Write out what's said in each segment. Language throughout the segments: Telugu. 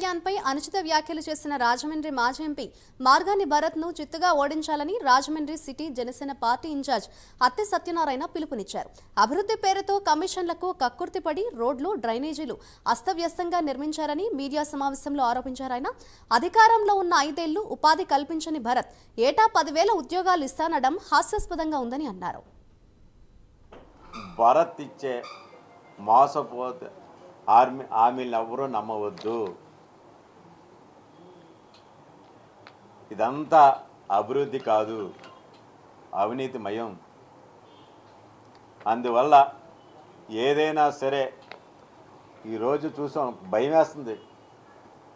కళ్యాణ్పై అనుచిత వ్యాఖ్యలు చేసిన రాజమండ్రి మాజీ ఎంపీ మార్గాని భరత్ను చిత్తుగా ఓడించాలని Rajahmundry city Janasena party incharge Atte Satyanarayana పిలుపునిచ్చారు. అభివృద్ధి పేరుతో కమిషన్లకు కక్కుర్తిపడి రోడ్లు, డ్రైనేజీలు అస్తవ్యస్తంగా నిర్మించారని మీడియా సమావేశంలో ఆరోపించారు. ఆయన అధికారంలో ఉన్న 5 ఏళ్లు ఉపాధి కల్పించని భరత్ ఏటా 10,000 ఉద్యోగాలు ఇస్తానడం హాస్యాస్పదంగా ఉందని అన్నారు. భరత్ ఇచ్చే మోసపోతే హామీలను ఎవరూ నమ్మవద్దు. ఇదంతా అభివృద్ధి కాదు, అవినీతిమయం. అందువల్ల ఏదైనా సరే ఈరోజు చూసాం, భయం వేస్తుంది.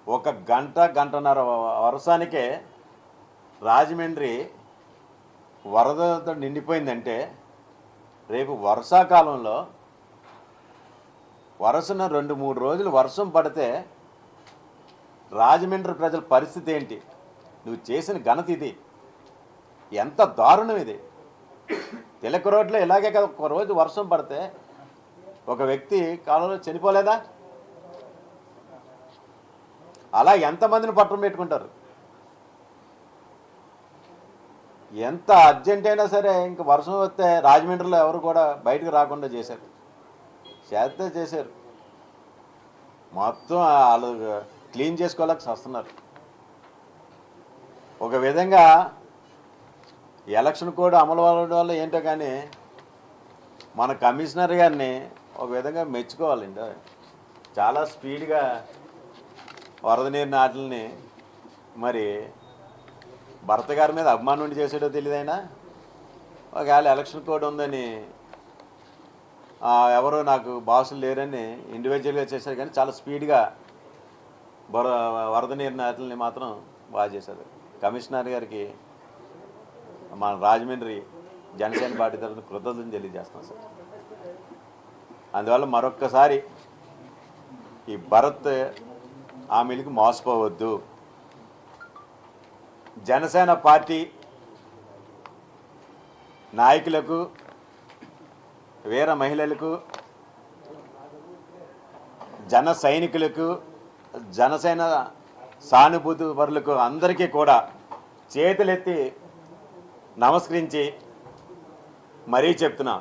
1 గంట గంటన్నర వర్షానికే రాజమండ్రి వరదతో నిండిపోయిందంటే రేపు వర్షాకాలంలో వరుసన 2-3 రోజులు వర్షం పడితే రాజమండ్రి ప్రజల పరిస్థితి ఏంటి? నువ్వు చేసిన ఘనత ఇది. ఎంత దారుణం ఇది. తిలక రోడ్లో ఇలాగే కదా, 1 రోజు వర్షం పడితే ఒక వ్యక్తి కాలంలో చనిపోలేదా? అలా ఎంతమందిని పట్టం పెట్టుకుంటారు? ఎంత అర్జెంట్ అయినా సరే ఇంక వర్షం వస్తే రాజమండ్రిలో ఎవరు కూడా బయటకు రాకుండా చేశారు. చేశారు. మొత్తం వాళ్ళు క్లీన్ చేసుకోలేక వస్తున్నారు. ఒక విధంగా ఎలక్షన్ కోడ్ అమలు అవ్వడం వల్ల ఏంటో కానీ మన కమిషనర్ గారిని ఒక విధంగా మెచ్చుకోవాలండి. చాలా స్పీడ్గా వరద నీరు నాటల్ని మరి భర్త గారి మీద అభిమానం ఉండి చేసాడో తెలియదైనా ఒకవేళ ఎలక్షన్ కోడ్ ఉందని ఎవరు నాకు బాసులు లేరని ఇండివిజువల్గా చేశారు. కానీ చాలా స్పీడ్గా వరద నీరు నాటల్ని మాత్రం బాగా చేశారు. కమిషనర్ గారికి మన రాజమండ్రి జనసేన పార్టీ తరఫున కృతజ్ఞతలు తెలియజేస్తున్నాం సార్. అందువల్ల మరొక్కసారి ఈ భరత్ హామీలకు మోసపోవద్దు. జనసేన పార్టీ నాయకులకు, వీర మహిళలకు, జన సైనికులకు, జనసేన సానుభూతి పరులకు అందరికీ కూడా చేతులెత్తి నమస్కరించి మరీ చెప్తున్నా,